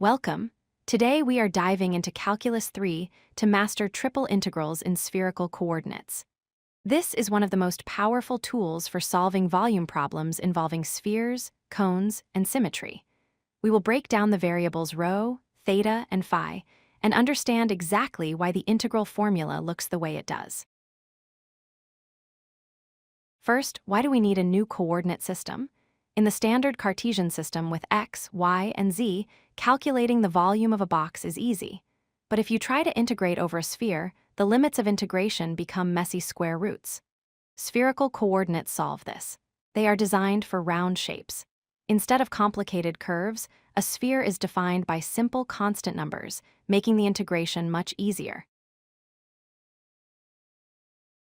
Welcome. Today we are diving into Calculus 3 to master triple integrals in spherical coordinates. This is one of the most powerful tools for solving volume problems involving spheres, cones, and symmetry. We will break down the variables ρ, theta, and phi, and understand exactly why the integral formula looks the way it does. First, why do we need a new coordinate system? In the standard Cartesian system with x, y, and z, calculating the volume of a box is easy. But if you try to integrate over a sphere, the limits of integration become messy square roots. Spherical coordinates solve this. They are designed for round shapes. Instead of complicated curves, a sphere is defined by simple constant numbers, making the integration much easier.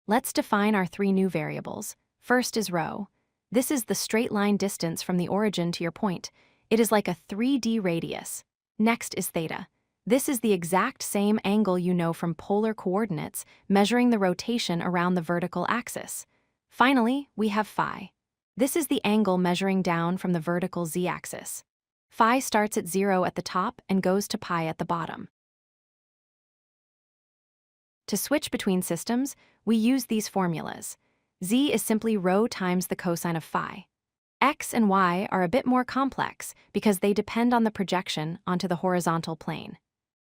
Let's define our three new variables. First is ρ. This is the straight line distance from the origin to your point. It is like a 3D radius. Next is theta. This is the exact same angle you know from polar coordinates, measuring the rotation around the vertical axis. Finally, we have phi. This is the angle measuring down from the vertical z-axis. Phi starts at 0 at the top and goes to pi at the bottom. To switch between systems, we use these formulas. Z is simply ρ times the cosine of phi. X and y are a bit more complex because they depend on the projection onto the horizontal plane.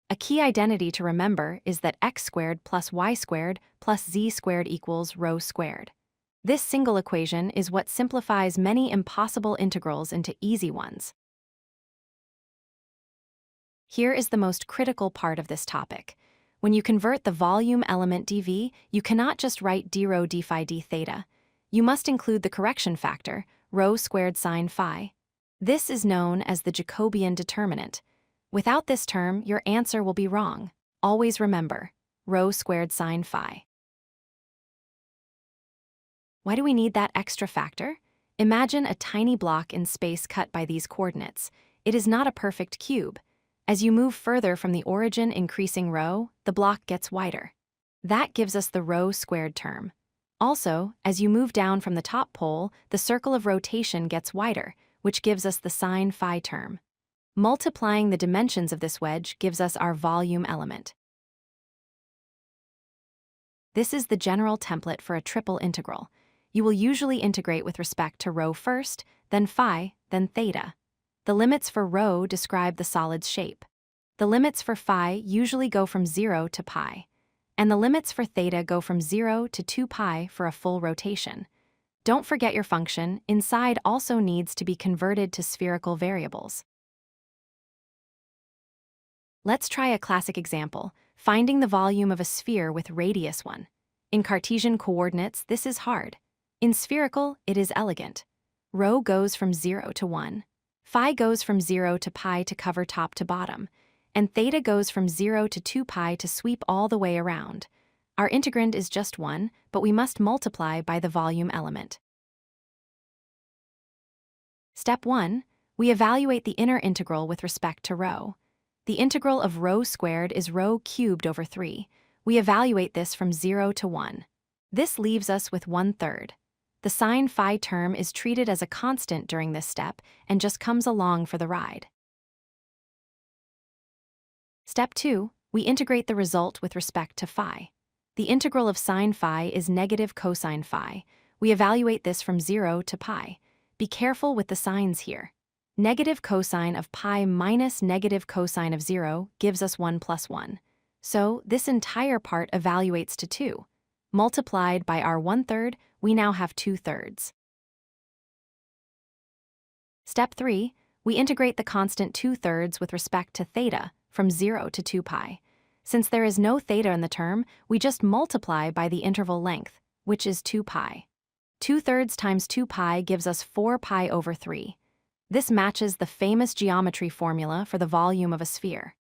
A key identity to remember is that x squared plus y squared plus z squared equals ρ squared. This single equation is what simplifies many impossible integrals into easy ones. Here is the most critical part of this topic. When you convert the volume element dv, you cannot just write dρ d phi d theta. You must include the correction factor, ρ² phi. This is known as the Jacobian determinant. Without this term, your answer will be wrong. Always remember, ρ² phi. Why do we need that extra factor? Imagine a tiny block in space cut by these coordinates. It is not a perfect cube. As you move further from the origin increasing ρ, the block gets wider. That gives us the ρ² term. Also, as you move down from the top pole, the circle of rotation gets wider, which gives us the sin phi term. Multiplying the dimensions of this wedge gives us our volume element. This is the general template for a triple integral. You will usually integrate with respect to ρ first, then phi, then theta. The limits for ρ describe the solid's shape. The limits for phi usually go from 0 to pi, and the limits for theta go from 0 to 2 pi for a full rotation. Don't forget your function inside also needs to be converted to spherical variables. Let's try a classic example, finding the volume of a sphere with radius 1. In Cartesian coordinates, this is hard. In spherical, it is elegant. Ρ goes from 0 to 1. Phi goes from 0 to pi to cover top to bottom, and theta goes from 0 to 2 pi to sweep all the way around. Our integrand is just 1, but we must multiply by the volume element. Step 1. We evaluate the inner integral with respect to ρ. The integral of ρ² is ρ³ over 3. We evaluate this from 0 to 1. This leaves us with 1/3. The sin phi term is treated as a constant during this step and just comes along for the ride. Step 2. We integrate the result with respect to phi. The integral of sin phi is negative cosine phi. We evaluate this from 0 to pi. Be careful with the signs here. Negative cosine of pi minus negative cosine of 0 gives us 1 plus 1. So this entire part evaluates to 2. Multiplied by our 1/3, we now have 2/3. Step 3. We integrate the constant 2/3 with respect to theta from 0 to 2 pi. Since there is no theta in the term, we just multiply by the interval length, which is 2 pi. 2/3 times 2 pi gives us 4 pi over 3. This matches the famous geometry formula for the volume of a sphere.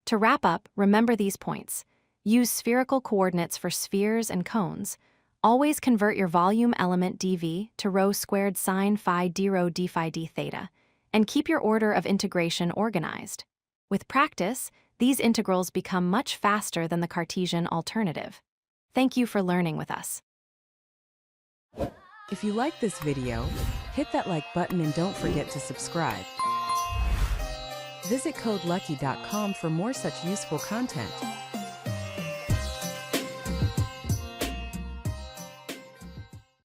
To wrap up, remember these points. Use spherical coordinates for spheres and cones. Always convert your volume element dv to ρ² phi dρ d phi d theta, and keep your order of integration organized. With practice, these integrals become much faster than the Cartesian alternative. Thank you for learning with us. If you like this video, hit that like button and don't forget to subscribe. Visit codelucky.com for more such useful content.